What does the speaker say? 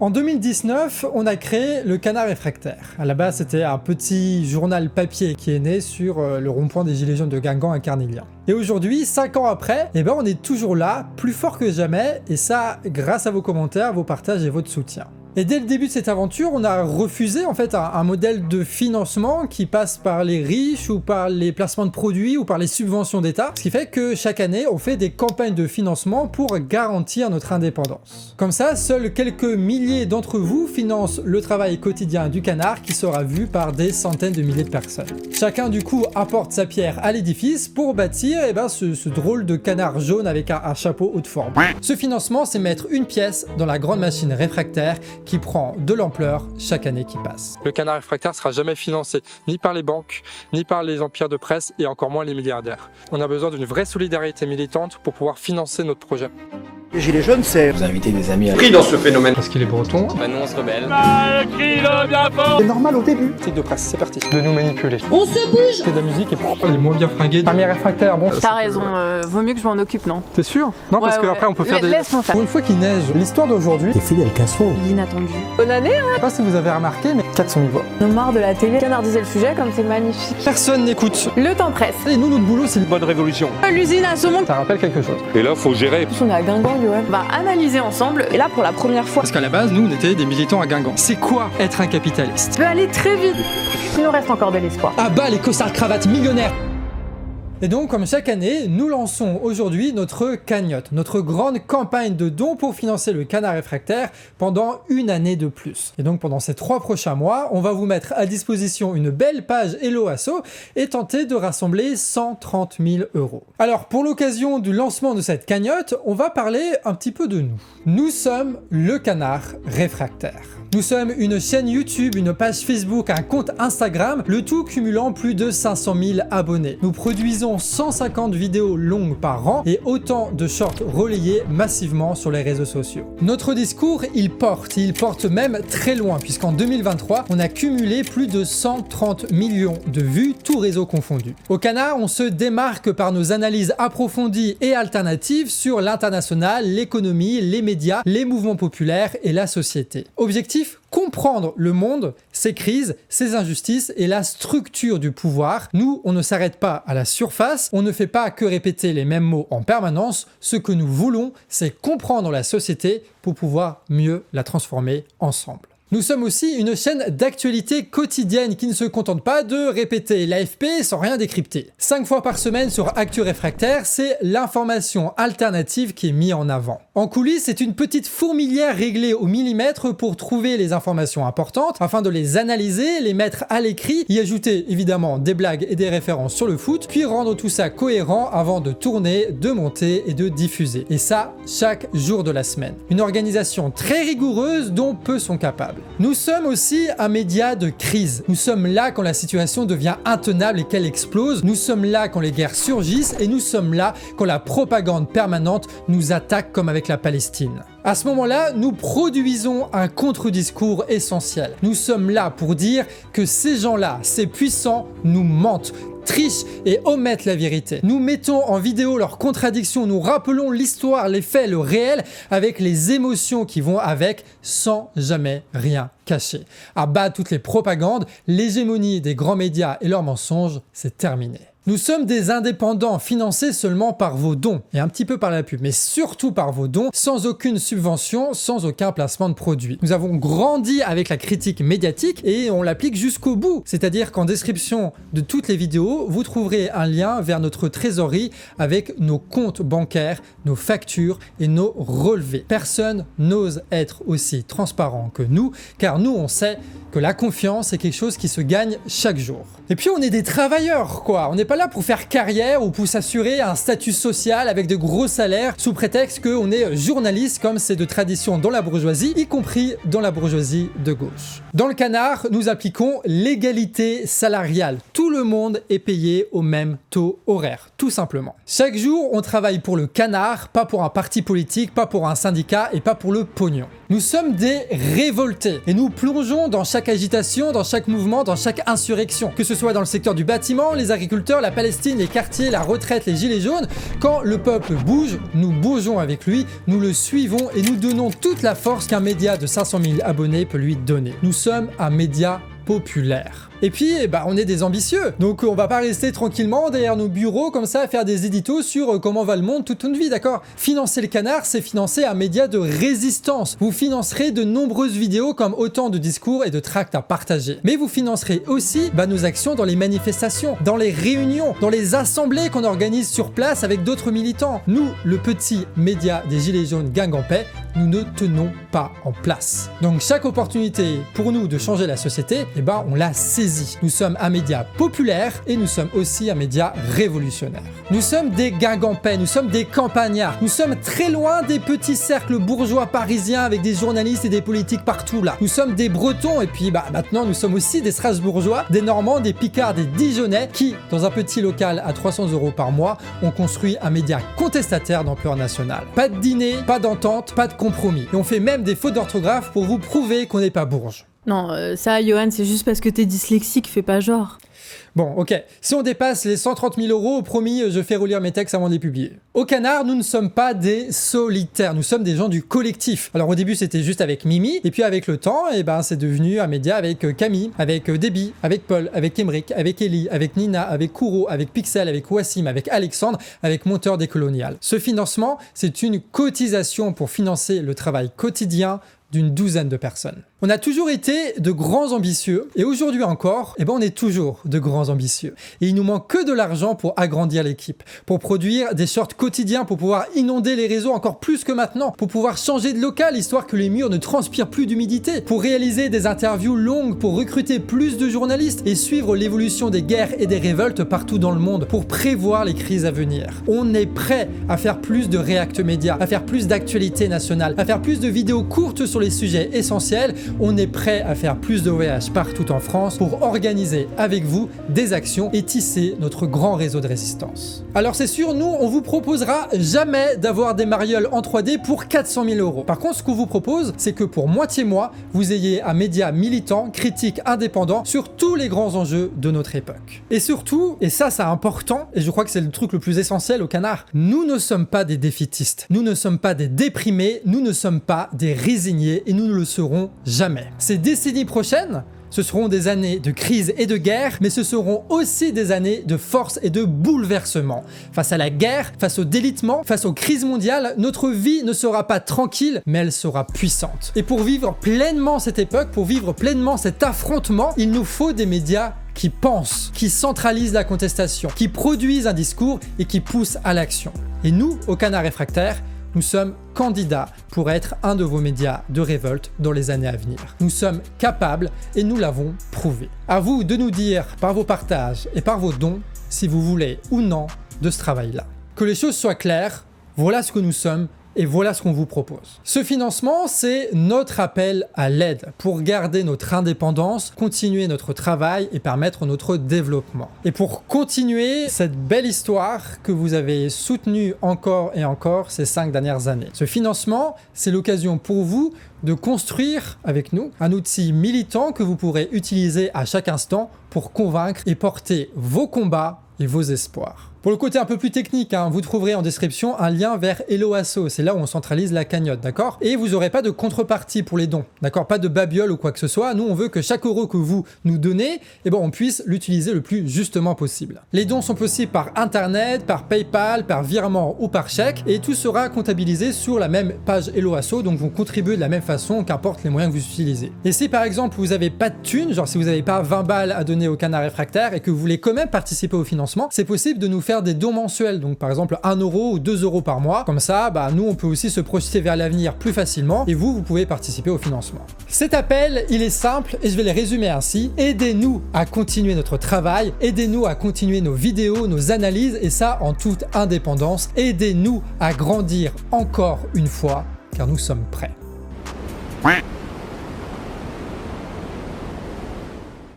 En 2019, on a créé le Canard Réfractaire. À la base, c'était un petit journal papier qui est né sur le rond-point des Gilets jaunes de Guingamp à Carnivien. Et aujourd'hui, 5 ans après, on est toujours là, plus fort que jamais, et ça grâce à vos commentaires, vos partages et votre soutien. Et dès le début de cette aventure, on a refusé en fait un modèle de financement qui passe par les riches ou par les placements de produits ou par les subventions d'État, ce qui fait que chaque année, on fait des campagnes de financement pour garantir notre indépendance. Comme ça, seuls quelques milliers d'entre vous financent le travail quotidien du canard qui sera vu par des centaines de milliers de personnes. Chacun du coup apporte sa pierre à l'édifice pour bâtir ce drôle de canard jaune avec un chapeau haute forme. Ce financement, c'est mettre une pièce dans la grande machine réfractaire qui prend de l'ampleur chaque année qui passe. Le Canard Réfractaire ne sera jamais financé ni par les banques, ni par les empires de presse et encore moins les milliardaires. On a besoin d'une vraie solidarité militante pour pouvoir financer notre projet. Les Gilets jaunes, c'est... Vous invitez des amis à... pris dans ce phénomène. Parce qu'il est breton. Bah nous on se rebelle. C'est normal au début. Critique de presse, c'est parti. De nous manipuler. On se bouge. C'est de la musique et pourquoi les moins bien fringués. Premier réfractaire, bon. T'as raison, vaut mieux que je m'en occupe, non? T'es sûr? Non, parce qu'après on peut faire des... Laisse-moi faire. Pour une fois qu'il neige, l'histoire d'aujourd'hui, T'es fidèle Castro. L'inattendu. Bonne année, hein. je sais pas si vous avez remarqué, mais 400 000 voix. On est marre de la télé, canardiser le sujet comme c'est magnifique. Personne n'écoute. Le temps presse. Et nous, notre boulot, c'est le... Bonne révolution. L'usine à saumon. Ça rappelle quelque chose. Et là faut gérer. On est à Guingamp, ouais. On va analyser ensemble. Et là, pour la première fois, Parce qu'à la base, nous, on était des militants à Guingamp. C'est quoi être un capitaliste? ça peut aller très vite. Il nous reste encore de l'espoir. À bas les costards cravates millionnaires! Et donc, comme chaque année, nous lançons aujourd'hui notre cagnotte, notre grande campagne de dons pour financer le Canard Réfractaire pendant une année de plus. Et donc, pendant ces 3 prochains mois, on va vous mettre à disposition une belle page Hello Asso et tenter de rassembler 130 000 €. Alors, pour l'occasion du lancement de cette cagnotte, on va parler un petit peu de nous. Nous sommes le Canard Réfractaire. Nous sommes une chaîne YouTube, une page Facebook, un compte Instagram, le tout cumulant plus de 500 000 abonnés. Nous produisons 150 vidéos longues par an et autant de shorts relayés massivement sur les réseaux sociaux. Notre discours, il porte même très loin, puisqu'en 2023, on a cumulé plus de 130 millions de vues, tous réseaux confondus. Au Canard, on se démarque par nos analyses approfondies et alternatives sur l'international, l'économie, les médias, les mouvements populaires et la société. Objectif, comprendre le monde, ses crises, ses injustices et la structure du pouvoir. Nous, on ne s'arrête pas à la surface, on ne fait pas que répéter les mêmes mots en permanence. Ce que nous voulons, c'est comprendre la société pour pouvoir mieux la transformer ensemble. Nous sommes aussi une chaîne d'actualité quotidienne qui ne se contente pas de répéter l'AFP sans rien décrypter. 5 fois par semaine sur Actu Réfractaire, c'est l'information alternative qui est mise en avant. En coulisses, c'est une petite fourmilière réglée au millimètre pour trouver les informations importantes, afin de les analyser, les mettre à l'écrit, y ajouter évidemment des blagues et des références sur le foot, puis rendre tout ça cohérent avant de tourner, de monter et de diffuser. Et ça, chaque jour de la semaine. Une organisation très rigoureuse dont peu sont capables. Nous sommes aussi un média de crise. Nous sommes là quand la situation devient intenable et qu'elle explose. Nous sommes là quand les guerres surgissent et nous sommes là quand la propagande permanente nous attaque comme avec la Palestine. À ce moment-là, nous produisons un contre-discours essentiel. Nous sommes là pour dire que ces gens-là, ces puissants, nous mentent, trichent et omettent la vérité. Nous mettons en vidéo leurs contradictions, nous rappelons l'histoire, les faits, le réel, avec les émotions qui vont avec, sans jamais rien cacher. À bas toutes les propagandes, l'hégémonie des grands médias et leurs mensonges, c'est terminé. Nous sommes des indépendants financés seulement par vos dons et un petit peu par la pub, mais surtout par vos dons, sans aucune subvention, sans aucun placement de produit. Nous avons grandi avec la critique médiatique et on l'applique jusqu'au bout. C'est-à-dire qu'en description de toutes les vidéos, vous trouverez un lien vers notre trésorerie avec nos comptes bancaires, nos factures et nos relevés. Personne n'ose être aussi transparent que nous, car nous on sait que la confiance est quelque chose qui se gagne chaque jour. Et puis on est des travailleurs, quoi. On n'est pas là pour faire carrière ou pour s'assurer un statut social avec de gros salaires sous prétexte qu'on est journaliste comme c'est de tradition dans la bourgeoisie, y compris dans la bourgeoisie de gauche. Dans le Canard, nous appliquons l'égalité salariale. Tout le monde est payé au même taux horaire, tout simplement. Chaque jour, on travaille pour le Canard, pas pour un parti politique, pas pour un syndicat et pas pour le pognon. Nous sommes des révoltés et nous plongeons dans chaque agitation, dans chaque mouvement, dans chaque insurrection, que ce soit dans le secteur du bâtiment, les agriculteurs, soit la Palestine, les quartiers, la retraite, les gilets jaunes, quand le peuple bouge, nous bougeons avec lui, nous le suivons et nous donnons toute la force qu'un média de 500 000 abonnés peut lui donner. Nous sommes un média populaire. Et puis, on est des ambitieux. Donc, on va pas rester tranquillement derrière nos bureaux comme ça à faire des éditos sur comment va le monde toute une vie, d'accord? Financer le Canard, c'est financer un média de résistance. Vous financerez de nombreuses vidéos comme autant de discours et de tracts à partager. Mais vous financerez aussi nos actions dans les manifestations, dans les réunions, dans les assemblées qu'on organise sur place avec d'autres militants. Nous, le petit média des Gilets jaunes Guingampais, nous ne tenons pas en place. Donc, chaque opportunité pour nous de changer la société, on l'a saisie. Nous sommes un média populaire et nous sommes aussi un média révolutionnaire. Nous sommes des Guingampais, nous sommes des campagnards, nous sommes très loin des petits cercles bourgeois parisiens avec des journalistes et des politiques partout là. Nous sommes des Bretons et puis maintenant nous sommes aussi des Strasbourgeois, des Normands, des Picards, des Dijonnais qui, dans un petit local à 300 € par mois, ont construit un média contestataire d'ampleur nationale. Pas de dîner, pas d'entente, pas de compromis. Et on fait même des fautes d'orthographe pour vous prouver qu'on n'est pas bourge. Non, ça, Johan, c'est juste parce que t'es dyslexique, fais pas genre. Bon, ok. Si on dépasse les 130 000 €, promis, je fais relire mes textes avant de les publier. Au Canard, nous ne sommes pas des solitaires, nous sommes des gens du collectif. Alors au début, c'était juste avec Mimi, et puis avec le temps, c'est devenu un média avec Camille, avec Déby, avec Paul, avec Emeric, avec Ellie, avec Nina, avec Kouro, avec Pixel, avec Wassim, avec Alexandre, avec Monteur Décolonial. Ce financement, c'est une cotisation pour financer le travail quotidien d'une douzaine de personnes. On a toujours été de grands ambitieux et aujourd'hui encore, on est toujours de grands ambitieux. Et il nous manque que de l'argent pour agrandir l'équipe, pour produire des shorts quotidiens, pour pouvoir inonder les réseaux encore plus que maintenant, pour pouvoir changer de local histoire que les murs ne transpirent plus d'humidité, pour réaliser des interviews longues, pour recruter plus de journalistes et suivre l'évolution des guerres et des révoltes partout dans le monde, pour prévoir les crises à venir. On est prêt à faire plus de React Média, à faire plus d'actualité nationale, à faire plus de vidéos courtes sur les sujets essentiels. On est prêt à faire plus de voyages partout en France pour organiser avec vous des actions et tisser notre grand réseau de résistance. Alors c'est sûr, nous, on vous proposera jamais d'avoir des marioles en 3D pour 400 000 €. Par contre, ce qu'on vous propose, c'est que pour moitié mois, vous ayez un média militant, critique, indépendant sur tous les grands enjeux de notre époque. Et surtout, et ça c'est important, et je crois que c'est le truc le plus essentiel au Canard, nous ne sommes pas des défaitistes, nous ne sommes pas des déprimés, nous ne sommes pas des résignés et nous ne le serons jamais. Ces décennies prochaines, ce seront des années de crise et de guerre, mais ce seront aussi des années de force et de bouleversement. Face à la guerre, face au délitement, face aux crises mondiales, notre vie ne sera pas tranquille, mais elle sera puissante. Et pour vivre pleinement cette époque, pour vivre pleinement cet affrontement, il nous faut des médias qui pensent, qui centralisent la contestation, qui produisent un discours et qui poussent à l'action. Et nous, au Canard Réfractaire, nous sommes candidats pour être un de vos médias de révolte dans les années à venir. Nous sommes capables et nous l'avons prouvé. À vous de nous dire par vos partages et par vos dons si vous voulez ou non de ce travail-là. Que les choses soient claires, voilà ce que nous sommes et voilà ce qu'on vous propose. Ce financement, c'est notre appel à l'aide pour garder notre indépendance, continuer notre travail et permettre notre développement. Et pour continuer cette belle histoire que vous avez soutenue encore et encore ces 5 dernières années. Ce financement, c'est l'occasion pour vous de construire avec nous un outil militant que vous pourrez utiliser à chaque instant pour convaincre et porter vos combats et vos espoirs. Pour le côté un peu plus technique, vous trouverez en description un lien vers Hello Asso, c'est là où on centralise la cagnotte, d'accord? Et vous n'aurez pas de contrepartie pour les dons, d'accord? Pas de babiole ou quoi que ce soit. Nous, on veut que chaque euro que vous nous donnez, on puisse l'utiliser le plus justement possible. Les dons sont possibles par internet, par PayPal, par virement ou par chèque, et tout sera comptabilisé sur la même page Hello Asso, donc vous contribuez de la même façon, qu'importe les moyens que vous utilisez. Et si par exemple vous n'avez pas de thunes, genre si vous n'avez pas 20 balles à donner au Canard Réfractaire et que vous voulez quand même participer au financement, c'est possible de nous faire des dons mensuels, donc par exemple 1 € ou 2 € par mois. Comme ça, nous on peut aussi se projeter vers l'avenir plus facilement et vous pouvez participer au financement. Cet appel, il est simple et je vais les résumer ainsi. Aidez-nous à continuer notre travail, aidez-nous à continuer nos vidéos, nos analyses et ça en toute indépendance. Aidez-nous à grandir encore une fois car nous sommes prêts.